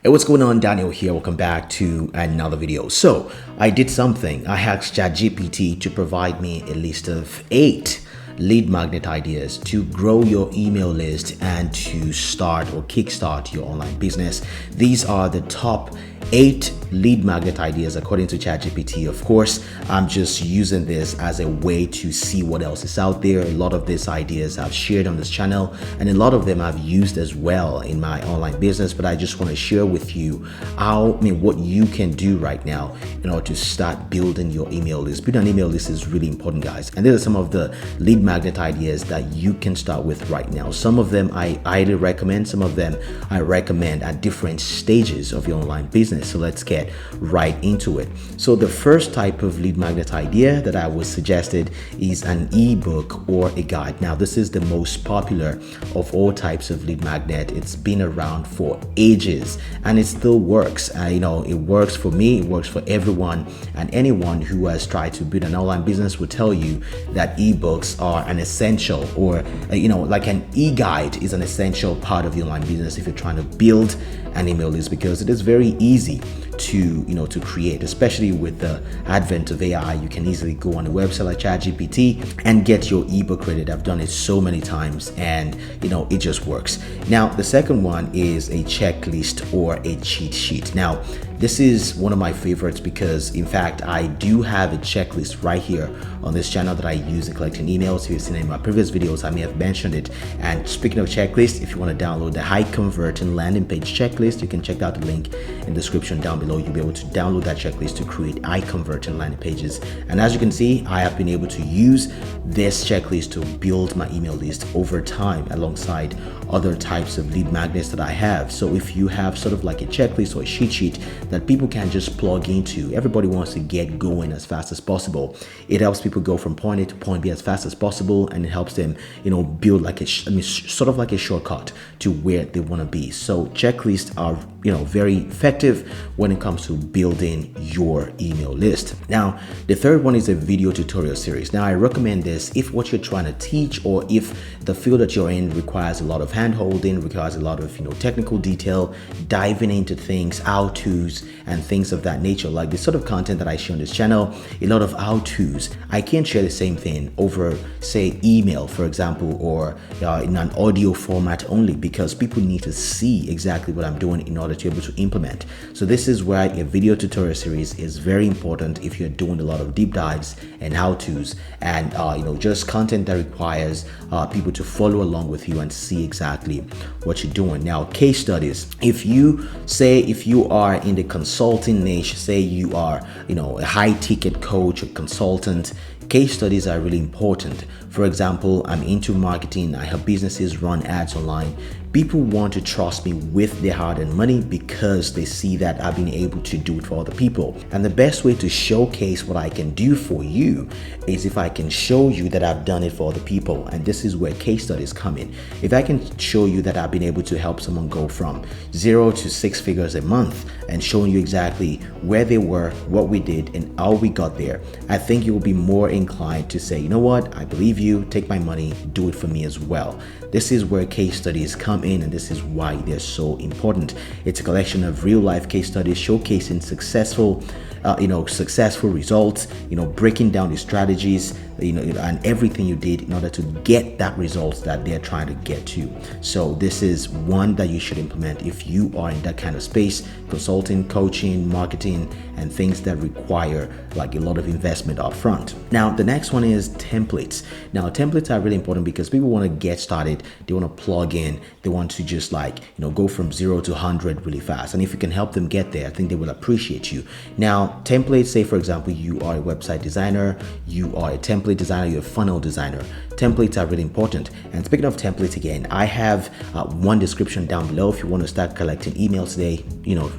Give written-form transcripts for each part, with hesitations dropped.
Hey, what's going on? Daniel here. Welcome back to another video. So I did something. I asked ChatGPT to provide me a list of 8 lead magnet ideas to grow your email list and to start or kickstart your online business. These are the top 8 lead magnet ideas according to ChatGPT. Of course, I'm just using this as a way to see what else is out there. A lot of these ideas I've shared on this channel, and a lot of them I've used as well in my online business, but I just want to share with you what you can do right now in order to start building your email list. Building an email list is really important, guys. And these are some of the lead magnet ideas that you can start with right now. Some of them I highly recommend, some of them I recommend at different stages of your online business. So let's get right into it. So the first type of lead magnet idea that I was suggested is an ebook or a guide. Now, this is the most popular of all types of lead magnet. It's been around for ages and it still works. It works for me, it works for everyone, and anyone who has tried to build an online business will tell you that ebooks are an essential, or like an e-guide is an essential part of your online business if you're trying to build an email list, because it is very easy to create, especially with the advent of AI. You can easily go on a website like ChatGPT and get your ebook created. I've done it so many times and it just works. Now, the second one is a checklist or a cheat sheet. Now, this is one of my favorites because, in fact, I do have a checklist right here on this channel that I use in collecting emails. If you've seen it in my previous videos, I may have mentioned it. And speaking of checklist, if you want to download the high converting landing page checklist, you can check out the link in the description down below. You'll be able to download that checklist to create high converting landing pages. And as you can see, I have been able to use this checklist to build my email list over time alongside other types of lead magnets that I have. So if you have sort of like a checklist or a cheat sheet that people can just plug into, everybody wants to get going as fast as possible. It helps people go from point A to point B as fast as possible, and it helps them, build like sort of like a shortcut to where they want to be. So checklists are, very effective when it comes to building your email list. Now, the third one is a video tutorial series. Now, I recommend this if what you're trying to teach, or if the field that you're in requires a lot of hand-holding, requires a lot of technical detail, diving into things, how-tos and things of that nature, like the sort of content that I share on this channel, a lot of how-tos. I can't share the same thing over, say, email, for example, or in an audio format only, because people need to see exactly what I'm doing in order to be able to implement. So this is why a video tutorial series is very important if you're doing a lot of deep dives and how-tos, and just content that requires people to follow along with you and see exactly what you're doing. Now, case studies. If you are in the consulting niche, say you are a high ticket coach or consultant, case studies are really important. For example, I'm into marketing. I help businesses run ads online. People want to trust me with their hard-earned money because they see that I've been able to do it for other people. And the best way to showcase what I can do for you is if I can show you that I've done it for other people. And this is where case studies come in. If I can show you that I've been able to help someone go from 0 to 6 figures a month, and showing you exactly where they were, what we did, and how we got there, I think you will be more inclined to say, you know what, I believe you, take my money, do it for me as well. This is where case studies come in, and this is why they're so important. It's a collection of real life case studies showcasing successful results, breaking down the strategies, and everything you did in order to get that results that they're trying to get to. So this is one that you should implement if you are in that kind of space: consulting, coaching, marketing, and things that require like a lot of investment up front. Now, the next one is templates. Now, templates are really important because people want to get started. They want to plug in. They want to just go from 0 to 100 really fast. And if you can help them get there, I think they will appreciate you. Now, templates, say for example, you are a website designer, you are a template designer, you're a funnel designer. Templates are really important. And speaking of templates, again, I have one description down below. If you want to start collecting emails today,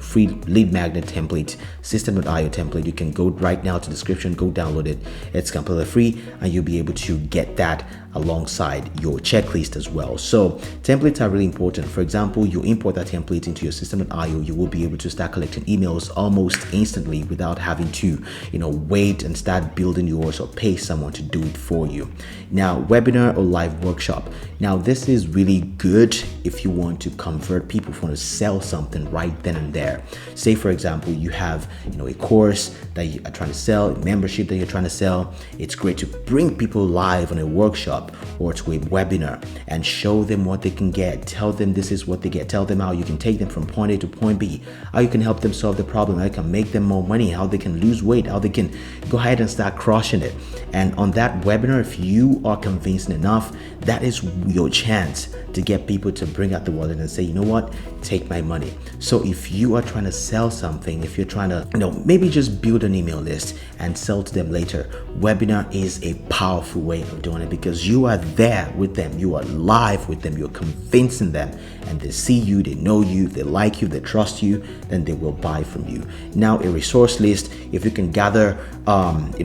free lead magnet template, system.io template, you can go right now to the description, go download it. It's completely free, and you'll be able to get that alongside your checklist as well. So templates are really important. For example, you import that template into your system.io, you will be able to start collecting emails almost instantly without having to, wait and start building yours or pay someone to do it for you. Now, webinar or live workshop. Now, this is really good if you want to convert people, if you want to sell something right then and there. Say, for example, you have a course that you are trying to sell, a membership that you're trying to sell. It's great to bring people live on a workshop or to a webinar and show them what they can get. Tell them this is what they get. Tell them how you can take them from point A to point B, how you can help them solve the problem, how you can make them more money, how they can lose weight, how they can go ahead and start crushing it. And on that webinar, if you are convincing enough, that is your chance to get people to bring out the wallet and say, you know what, take my money. So if you are trying to sell something, if you're trying to, maybe just build an email list and sell to them later, webinar is a powerful way of doing it because you are there with them, you are live with them, you're convincing them, and they see you, they know you, they like you, they trust you, then they will buy from you. Now, a resource list, if you can gather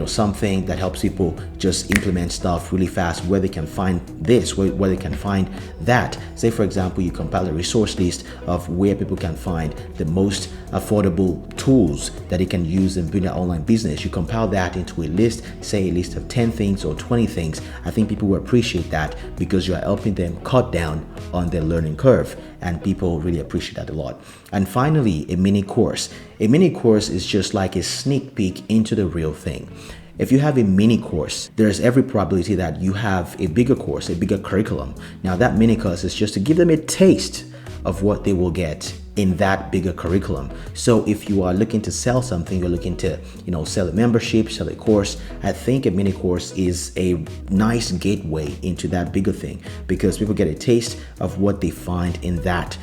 something that helps people just implement stuff really fast, where they can find this, where they can find that. Say, for example, you compile a resource list of where people can find the most affordable tools that they can use in building an online business. You compile that into a list, say a list of 10 things or 20 things. I think people will appreciate that because you are helping them cut down on their learning curve, and people really appreciate that a lot. And finally, a mini course. A mini course is just like a sneak peek into the real thing. If you have a mini course, there's every probability that you have a bigger course, a bigger curriculum. Now, that mini course is just to give them a taste of what they will get in that bigger curriculum. So if you are looking to sell something, you're looking to, sell a membership, sell a course, I think a mini course is a nice gateway into that bigger thing because people get a taste of what they find in that,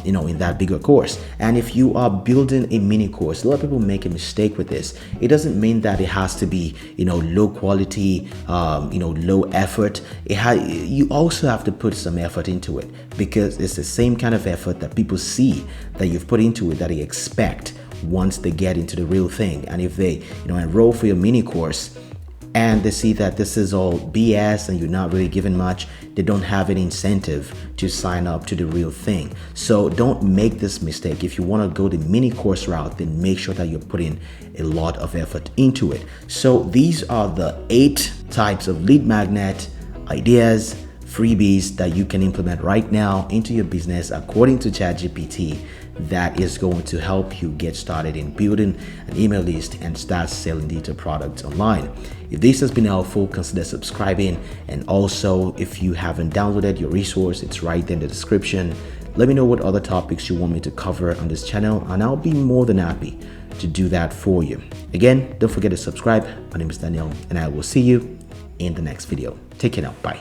in that bigger course. And if you are building a mini course, a lot of people make a mistake with this. It doesn't mean that it has to be, low quality, low effort. You also have to put some effort into it because it's the same kind of effort that people see that you've put into it that they expect once they get into the real thing. And if they enroll for your mini course and they see that this is all BS and you're not really giving much, they don't have any incentive to sign up to the real thing. So don't make this mistake. If you want to go the mini course route, then make sure that you're putting a lot of effort into it. So these are the 8 types of lead magnet ideas, freebies that you can implement right now into your business according to ChatGPT that is going to help you get started in building an email list and start selling digital products online. If this has been helpful, consider subscribing, and also if you haven't downloaded your resource, it's right there in the description. Let me know what other topics you want me to cover on this channel and I'll be more than happy to do that for you. Again, don't forget to subscribe. My name is Daniel and I will see you in the next video. Take care now. Bye.